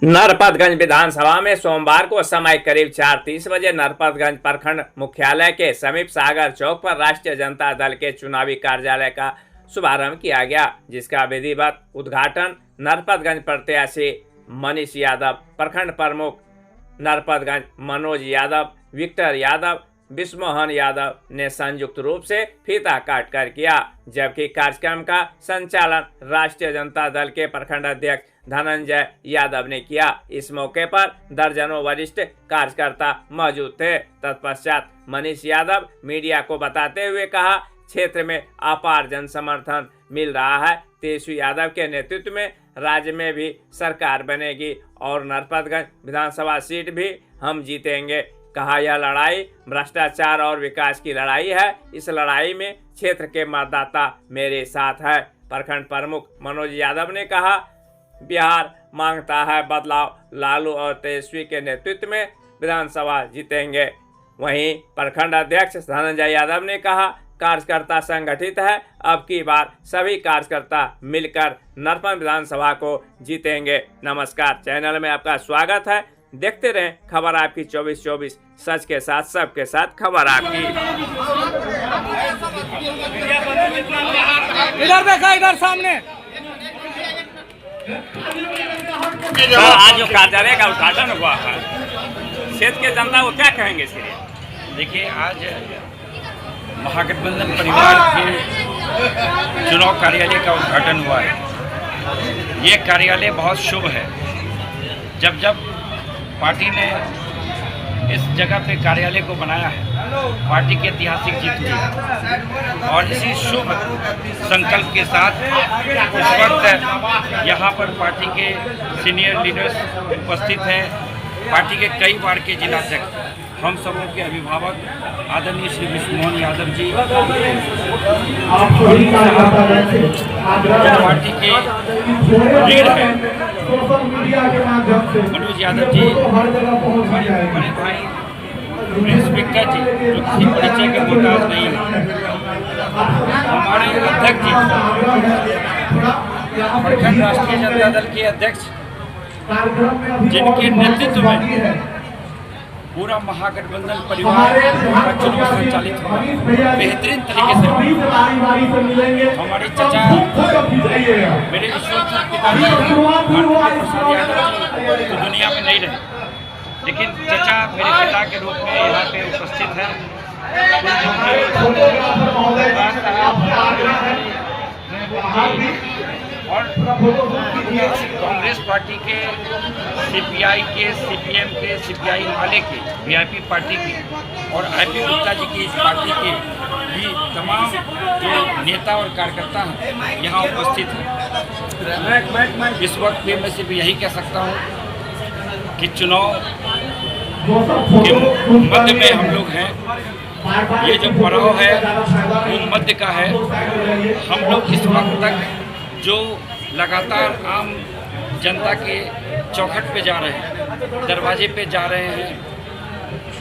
नरपतगंज विधानसभा में सोमवार को समय करीब 4:30 बजे नरपतगंज प्रखंड मुख्यालय के समीप सागर चौक पर राष्ट्रीय जनता दल के चुनावी कार्यालय का शुभारंभ किया गया, जिसका विधिवत उद्घाटन नरपतगंज प्रत्याशी मनीष यादव, प्रखंड प्रमुख नरपतगंज मनोज यादव, विक्टर यादव, विश्वमोहन यादव ने संयुक्त रूप से फीता काट कर किया, जबकि कार्यक्रम का संचालन राष्ट्रीय जनता दल के प्रखंड अध्यक्ष धनंजय यादव ने किया। इस मौके पर दर्जनों वरिष्ठ कार्यकर्ता मौजूद थे। तत्पश्चात मनीष यादव मीडिया को बताते हुए कहा, क्षेत्र में अपार जन समर्थन मिल रहा है। तेजस्वी यादव के नेतृत्व में राज्य में भी सरकार बनेगी और नरपतगंज विधानसभा सीट भी हम जीतेंगे। कहा, यह लड़ाई भ्रष्टाचार और विकास की लड़ाई है। इस लड़ाई में क्षेत्र के मतदाता मेरे साथ है। प्रखंड प्रमुख मनोज यादव ने कहा, बिहार मांगता है बदलाव, लालू और तेजस्वी के नेतृत्व में विधानसभा जीतेंगे। वहीं प्रखंड अध्यक्ष धनंजय यादव ने कहा, कार्यकर्ता संगठित है, अब की बार सभी कार्यकर्ता मिलकर नरपतगंज विधानसभा को जीतेंगे। नमस्कार, चैनल में आपका स्वागत है। देखते रहें खबर आपकी 24/24, सच के साथ सबके साथ खबर आपकी। इधर देखा, इधर सामने। सर, आज जो कार्यालय का उद्घाटन हुआ है, क्षेत्र के जनता को क्या कहेंगे इसके लिए? देखिए, आज महागठबंधन परिवार के चुनाव कार्यालय का उद्घाटन हुआ है। ये कार्यालय बहुत शुभ है। जब पार्टी ने इस जगह पे कार्यालय को बनाया है, पार्टी की ऐतिहासिक जीत हुई है और इसी शुभ संकल्प के साथ इस वक्त यहाँ पर पार्टी के सीनियर लीडर्स उपस्थित हैं। पार्टी के कई बार के जिलाध्यक्ष, हम सबों के अभिभावक आदरणीय श्री विश्वमोहन यादव जी, पार्टी के लीड हैं मनोज यादव जी, बड़े भाई स्पीकर जी, जो किसी परिचय के मोहताज नहीं है, हमारे अध्यक्ष जी, प्रखंड राष्ट्रीय जनता दल के अध्यक्ष, जिनके नेतृत्व में पूरा महागठबंधन परिवार का चुनाव संचालित हुआ बेहतरीन तरीके से। हमारे चाचा मेरे ईश्वर पिताजी प्रसाद यादव जी तो दुनिया में नहीं रहे, लेकिन चाचा मेरे पिता के रूप में यहाँ पे उपस्थित है। और कांग्रेस पार्टी के, सीपीआई के, सीपीएम के, सीपीआई माले के, वीआईपी पार्टी के और आईपी गुप्ता जी की इस पार्टी के भी तमाम जो नेता और कार्यकर्ता हैं यहाँ उपस्थित हैं। इस वक्त भी मैं सिर्फ यही कह सकता हूँ कि चुनाव के मध्य में हम लोग हैं। ये जो पड़ाव है वो मध्य का है। हम लोग इस वक्त तक जो लगातार आम जनता के चौखट पे जा रहे हैं, दरवाजे पे जा रहे हैं,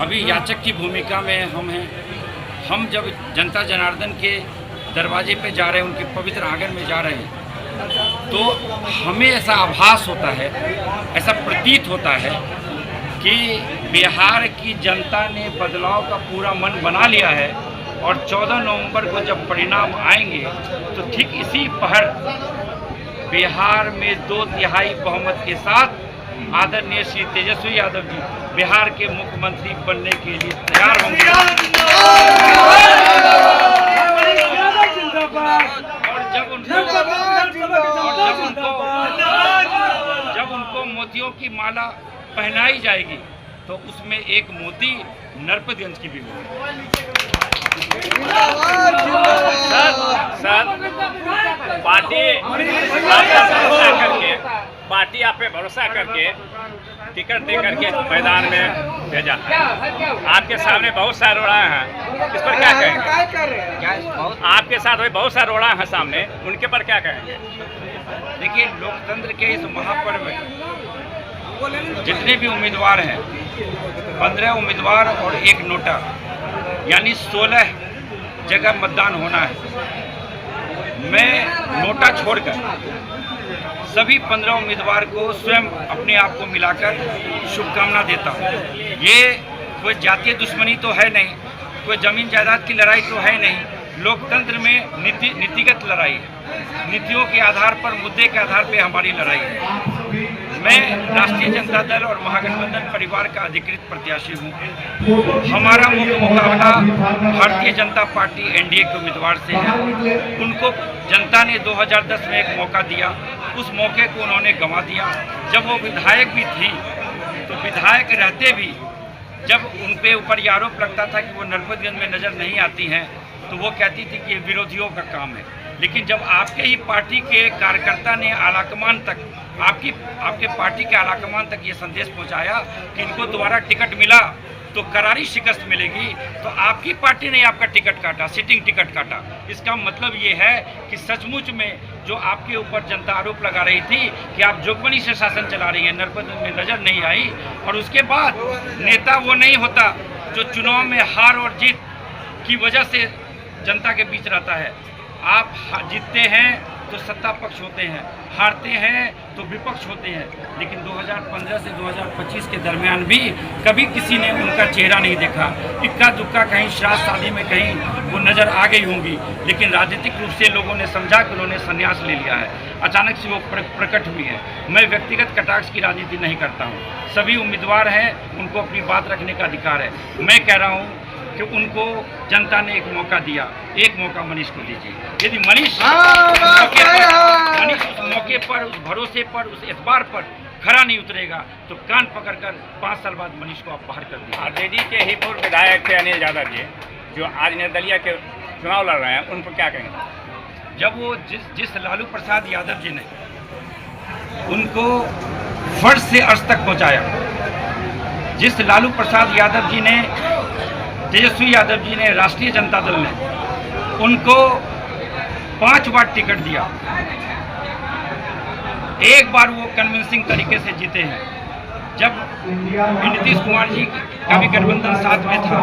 अभी याचक की भूमिका में हम हैं। हम जब जनता जनार्दन के दरवाजे पे जा रहे हैं, उनके पवित्र आंगन में जा रहे हैं, तो हमें ऐसा आभास होता है, ऐसा प्रतीत होता है कि बिहार की जनता ने बदलाव का पूरा मन बना लिया है और 14 नवंबर को जब परिणाम आएंगे तो ठीक इसी पहर बिहार में 2/3 बहुमत के साथ आदरणीय श्री तेजस्वी यादव जी बिहार के मुख्यमंत्री बनने के लिए तैयार होंगे। और जब उनको मोतियों की माला पहनाई जाएगी तो उसमें एक मोती नरपतगंज की भी होगी। सर, पार्टी आप पे भरोसा करके टिकट दे करके मैदान में भेजा है। आपके सामने बहुत सारे रोड़ा हैं, इस पर क्या कहेंगे? आपके साथ वही बहुत सारे रोड़ा हैं सामने, उनके पर क्या कहेंगे? देखिए, लोकतंत्र के इस महापर्व में जितने भी उम्मीदवार हैं, 15 उम्मीदवार और 1 नोटा, यानी 16 जगह मतदान होना है। मैं नोटा छोड़कर सभी 15 उम्मीदवार को स्वयं अपने आप को मिलाकर शुभकामना देता हूँ। ये कोई जातीय दुश्मनी तो है नहीं, कोई जमीन जायदाद की लड़ाई तो है नहीं, लोकतंत्र में नीतिगत लड़ाई है, नीतियों के आधार पर, मुद्दे के आधार पर हमारी लड़ाई है। मैं राष्ट्रीय जनता दल और महागठबंधन परिवार का अधिकृत प्रत्याशी हूँ। हमारा मुख्य मुकाबला भारतीय जनता पार्टी एनडीए के उम्मीदवार से है। उनको जनता ने 2010 में एक मौका दिया, उस मौके को उन्होंने गंवा दिया। जब वो विधायक भी थी तो विधायक रहते भी जब उन पे ऊपर ये आरोप लगता था कि वो नरपतगंज में नज़र नहीं आती हैं तो वो कहती थी कि ये विरोधियों का काम है। लेकिन जब आपके ही पार्टी के कार्यकर्ता ने आलाकमान तक, आपके पार्टी के आलाकमान तक ये संदेश पहुंचाया कि इनको दोबारा टिकट मिला तो करारी शिकस्त मिलेगी, तो आपकी पार्टी ने आपका टिकट काटा, सिटिंग टिकट काटा। इसका मतलब ये है कि सचमुच में जो आपके ऊपर जनता आरोप लगा रही थी कि आप जोगबनी से शासन चला रही है, नरपतगंज में नज़र नहीं आई। और उसके बाद नेता वो नहीं होता जो चुनाव में हार और जीत की वजह से जनता के बीच रहता है। आप जीतते हैं तो सत्ता पक्ष होते हैं, हारते हैं तो विपक्ष होते हैं। लेकिन 2015 से 2025 के दरमियान भी कभी किसी ने उनका चेहरा नहीं देखा। इक्का दुक्का कहीं श्राद्ध शादी में कहीं वो नज़र आ गई होंगी, लेकिन राजनीतिक रूप से लोगों ने समझा कि उन्होंने संन्यास ले लिया है, अचानक से वो प्रकट हुई है। मैं व्यक्तिगत कटाक्ष की राजनीति नहीं करता हूँ। सभी उम्मीदवार हैं, उनको अपनी बात रखने का अधिकार है। मैं कह रहा हूँ कि उनको जनता ने एक मौका दिया, एक मौका मनीष को दीजिए। यदि मनीष उस मौके पर, उस भरोसे पर, उस एतबार पर खरा नहीं उतरेगा तो कान पकड़कर 5 साल बाद मनीष को आप बाहर कर दीजिए। आरजेडी के ही पूर्व विधायक थे अनिल यादव जी, जो आज निर्दलीय के चुनाव लड़ रहे हैं, उन पर क्या कहेंगे? जब वो जिस लालू प्रसाद यादव जी ने उनको फर्श से अर्श तक पहुँचाया, जिस लालू प्रसाद यादव जी ने, तेजस्वी यादव जी ने, राष्ट्रीय जनता दल ने उनको 5 बार टिकट दिया, एक बार वो कन्विंसिंग तरीके से जीते हैं। जब नीतीश कुमार जी का भी गठबंधन साथ में था,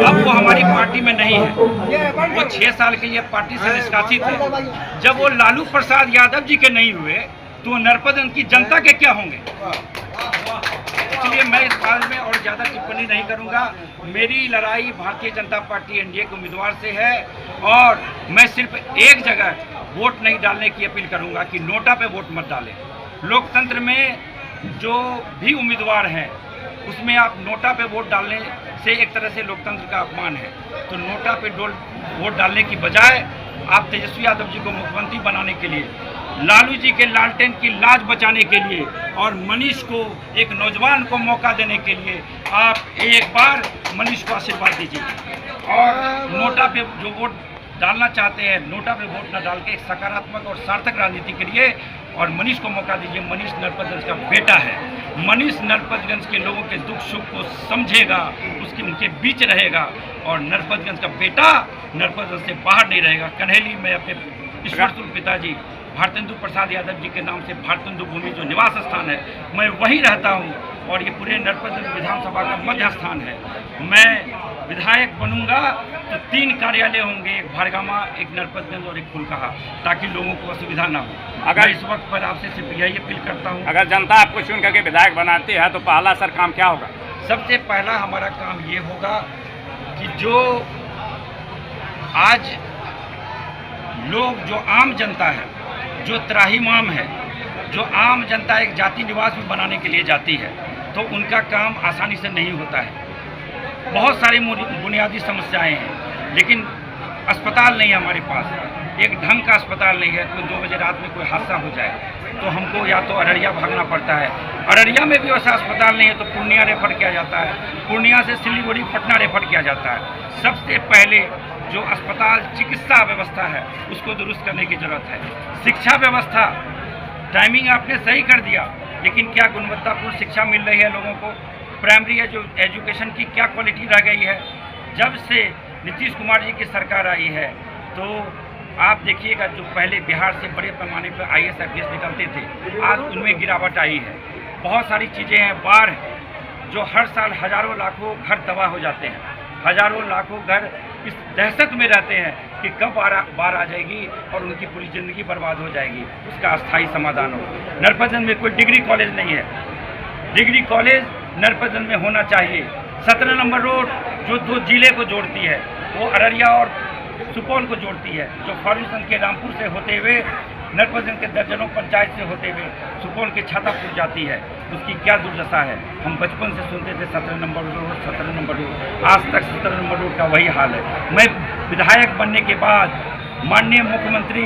अब वो हमारी पार्टी में नहीं है, वो 6 साल के लिए पार्टी से निष्कासित है। जब वो लालू प्रसाद यादव जी के नहीं हुए तो नरपतगंज की जनता के क्या होंगे? इसलिए मैं इस बारे में और ज़्यादा टिप्पणी नहीं करूंगा। मेरी लड़ाई भारतीय जनता पार्टी एनडीए के उम्मीदवार से है और मैं सिर्फ एक जगह वोट नहीं डालने की अपील करूंगा कि नोटा पे वोट मत डालें। लोकतंत्र में जो भी उम्मीदवार हैं उसमें आप नोटा पे वोट डालने से एक तरह से लोकतंत्र का अपमान है। तो नोटा पे वोट डालने की बजाय आप तेजस्वी यादव जी को मुख्यमंत्री बनाने के लिए, लालू जी के लालटेन की लाज बचाने के लिए और मनीष को, एक नौजवान को मौका देने के लिए आप एक बार मनीष को आशीर्वाद दीजिए। और नोटा पे जो वोट डालना चाहते हैं, नोटा पे वोट न डाल के एक सकारात्मक और सार्थक राजनीति के लिए और मनीष को मौका दीजिए। मनीष नरपतगंज का बेटा है, मनीष नरपतगंज के लोगों के दुख सुख को समझेगा, उनके बीच रहेगा और नरपतगंज का बेटा नरपतगंज से बाहर नहीं रहेगा। कन्हेली में अपने ईश्वरतुल्य पिताजी भारतेंदु प्रसाद यादव जी के नाम से भारतेंदु भूमि जो निवास स्थान है, मैं वहीं रहता हूं और ये पूरे नरपतगंज विधानसभा का मध्य स्थान है। मैं विधायक बनूंगा तो 3 कार्यालय होंगे, एक भारगामा, एक नरपतगंज और एक फुलकाहा, ताकि लोगों को असुविधा ना हो। अगर इस वक्त पर आपसे सिर्फ यही अपील करता हूँ, अगर जनता आपको चुन करके विधायक बनाती है तो पहला सर काम क्या होगा? सबसे पहला हमारा काम ये होगा कि जो आज लोग, जो आम जनता है, जो त्राहिमाम है, जो आम जनता एक जाति निवास भी बनाने के लिए जाती है, तो उनका काम आसानी से नहीं होता है। बहुत सारी बुनियादी समस्याएं हैं, लेकिन अस्पताल नहीं है हमारे पास, एक ढंग का अस्पताल नहीं है। कोई 2 बजे रात में कोई हादसा हो जाए तो हमको या तो अररिया भागना पड़ता है, अररिया में भी वैसा अस्पताल नहीं है तो पूर्णिया रेफर किया जाता है, पूर्णिया से सिलीगुड़ी, पटना रेफर किया जाता है। सबसे पहले जो अस्पताल चिकित्सा व्यवस्था है उसको दुरुस्त करने की जरूरत है। शिक्षा व्यवस्था, टाइमिंग आपने सही कर दिया, लेकिन क्या गुणवत्तापूर्ण शिक्षा मिल रही है लोगों को? प्राइमरी एजुकेशन की क्या क्वालिटी रह गई है? जब से नीतीश कुमार जी की सरकार आई है तो आप देखिएगा, जो पहले बिहार से बड़े पैमाने पर IAS IPS निकलते थे, आज उनमें गिरावट आई है। बहुत सारी चीज़ें हैं, बाढ़ जो हर साल हज़ारों लाखों घर तबाह हो जाते हैं, हज़ारों लाखों घर इस दहशत में रहते हैं कि कब बाढ़ आ जाएगी और उनकी पूरी ज़िंदगी बर्बाद हो जाएगी, उसका अस्थायी समाधान हो। नरपतगंज में कोई डिग्री कॉलेज नहीं है, डिग्री कॉलेज नरपतगंज में होना चाहिए। 17 नंबर रोड जो 2 जिले को जोड़ती है, वो अररिया और सुपौल को जोड़ती है, जो फार्गुसन के रामपुर से होते हुए नरपतगंज के दर्जनों पंचायत से होते हुए सुपौल के छातापुर जाती है, उसकी क्या दुर्दशा है। हम बचपन से सुनते थे 17 नंबर रोड, 17 नंबर रोड, आज तक 17 नंबर रोड का वही हाल है। मैं विधायक बनने के बाद माननीय मुख्यमंत्री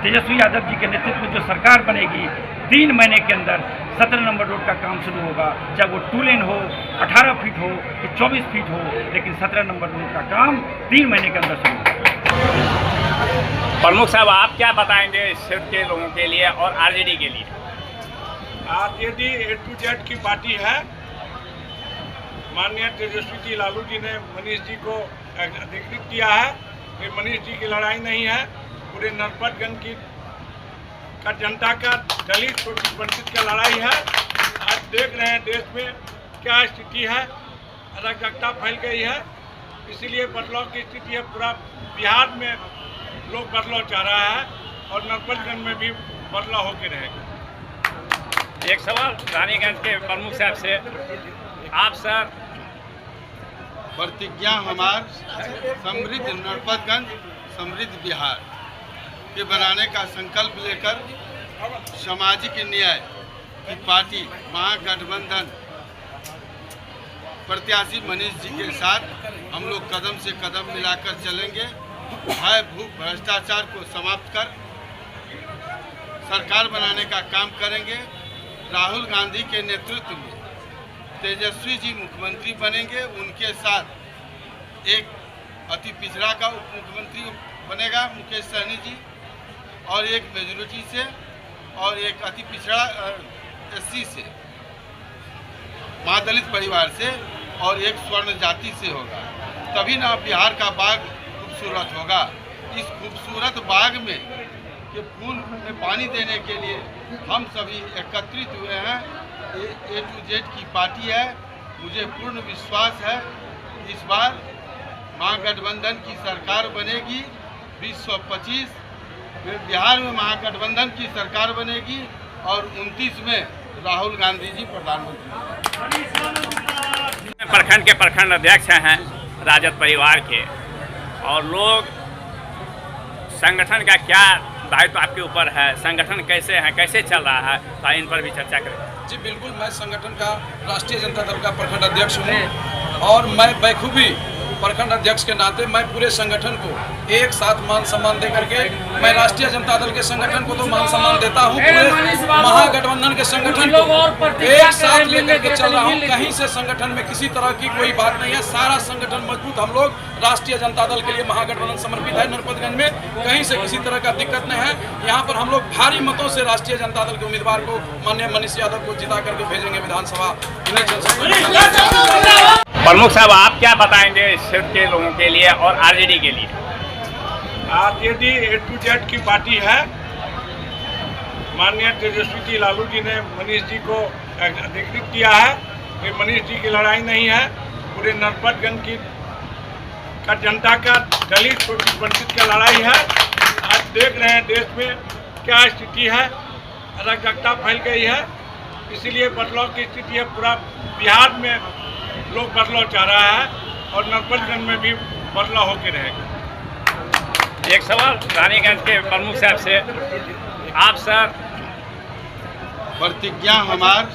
तेजस्वी यादव जी के नेतृत्व में जो सरकार बनेगी, 3 महीने के अंदर 17 नंबर रोड का काम शुरू होगा, चाहे वो 2 लेन हो, 18 फीट हो कि 24 फीट हो, लेकिन 17 नंबर रोड का काम 3 महीने के अंदर शुरू होगा। प्रमुख साहब, आप क्या बताएंगे इस क्षेत्र के लोगों के लिए और आरजेडी के लिए? आरजेडी A to Z की पार्टी है। माननीय तेजस्वी जी लालू जी ने मनीष जी को अधिकृत किया है। ये मनीष जी की लड़ाई नहीं है, पूरे नरपतगंज की जनता का, दलित शोषित वंचित का लड़ाई है। आज देख रहे हैं देश में क्या स्थिति है, अराजकता फैल गई है, इसीलिए बदलाव की स्थिति है। पूरा बिहार में लोग बदलाव चाह रहा है और नरपतगंज में भी बदलाव होकर रहेगा। एक सवाल रानीगंज के प्रमुख साहब से, आप सर? प्रतिज्ञा हमार समृद्ध नरपतगंज समृद्ध बिहार के बनाने का संकल्प लेकर सामाजिक न्याय की पार्टी महागठबंधन प्रत्याशी मनीष जी के साथ हम लोग कदम से कदम मिलाकर चलेंगे। भय भूख भ्रष्टाचार को समाप्त कर सरकार बनाने का काम करेंगे। राहुल गांधी के नेतृत्व में तेजस्वी जी मुख्यमंत्री बनेंगे, उनके साथ एक अति पिछड़ा का उप मुख्यमंत्री बनेगा मुकेश सहनी जी, और एक मेजोरिटी से और एक अति पिछड़ा SC से, महादलित परिवार से और एक स्वर्ण जाति से होगा। तभी ना बिहार का बाग खूबसूरत होगा। इस खूबसूरत बाग में के फूल में पानी देने के लिए हम सभी एकत्रित हुए हैं। A to Z की पार्टी है। मुझे पूर्ण विश्वास है इस बार महागठबंधन की सरकार बनेगी। 2025 में बिहार में महागठबंधन की सरकार बनेगी और 29 में राहुल गांधी जी प्रधानमंत्री। प्रखंड के प्रखंड अध्यक्ष हैं राजद परिवार के, और लोग संगठन का क्या दायित्व आपके ऊपर है, संगठन कैसे है, कैसे चल रहा है, तो इन पर भी चर्चा करें। जी बिल्कुल, मैं संगठन का राष्ट्रीय जनता दल का प्रखंड अध्यक्ष हूँ और मैं बखूबी प्रखंड अध्यक्ष के नाते मैं पूरे संगठन को एक साथ मान सम्मान दे करके, मैं राष्ट्रीय जनता दल के संगठन को तो मान सम्मान देता हूँ, पूरे महागठबंधन के संगठन को एक साथ लेकर के चल रहा हूँ। कहीं से संगठन में किसी तरह की कोई बात नहीं है, सारा संगठन मजबूत। हम लोग राष्ट्रीय जनता दल के लिए महागठबंधन समर्पित है। नरपतगंज में कहीं से किसी तरह का दिक्कत नहीं है। यहाँ पर हम लोग भारी मतों से राष्ट्रीय जनता दल के उम्मीदवार को माननीय मनीष यादव को जिता करके भेजेंगे विधानसभा। प्रमुख साहब, आप क्या बताएंगे इस क्षेत्र के लोगों के लिए और आरजेडी के लिए? आरजेडी A to Z की पार्टी है। माननीय तेजस्वी जी लालू जी ने मनीष जी को अधिकृत किया है। ये मनीष जी की लड़ाई नहीं है, पूरे नरपतगंज की जनता का, दलित शोषित वंचित का लड़ाई है। आज देख रहे हैं देश में क्या स्थिति है, अराजकता फैल गई है, इसीलिए बदलाव की स्थिति है। पूरा बिहार में लोग बदलाव चाह रहा है और नरपतगंज में भी बदलाव होकर रहेगा। एक सवाल रानीगंज के प्रमुख साहब से, आप सर? प्रतिज्ञा हमार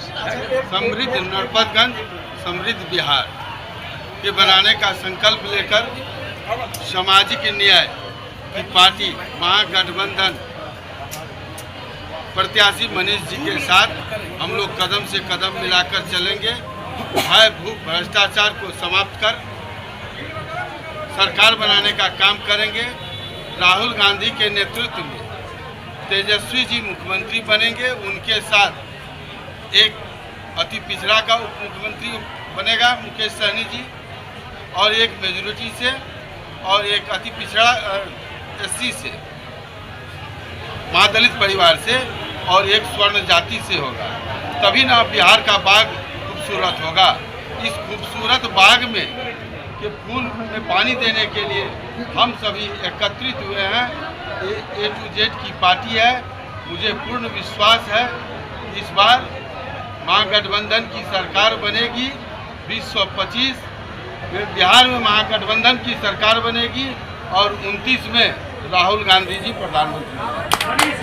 समृद्ध नरपतगंज समृद्ध बिहार के बनाने का संकल्प लेकर सामाजिक न्याय की पार्टी महागठबंधन प्रत्याशी मनीष जी के साथ हम लोग कदम से कदम मिलाकर चलेंगे। भय भूख भ्रष्टाचार को समाप्त कर सरकार बनाने का काम करेंगे। राहुल गांधी के नेतृत्व में तेजस्वी जी मुख्यमंत्री बनेंगे, उनके साथ एक अति पिछड़ा का उप मुख्यमंत्री बनेगा मुकेश सहनी जी, और एक मेजोरिटी से और एक अति पिछड़ा SC से, महादलित परिवार से और एक स्वर्ण जाति से होगा। तभी ना बिहार का बाग खूबसूरत होगा। इस खूबसूरत बाग में कि फूल में पानी देने के लिए हम सभी एकत्रित हुए हैं। ए टू जेड की पार्टी है। मुझे पूर्ण विश्वास है इस बार महागठबंधन की सरकार बनेगी। 2025 में बिहार में महागठबंधन की सरकार बनेगी और 29 में राहुल गांधी जी प्रधानमंत्री।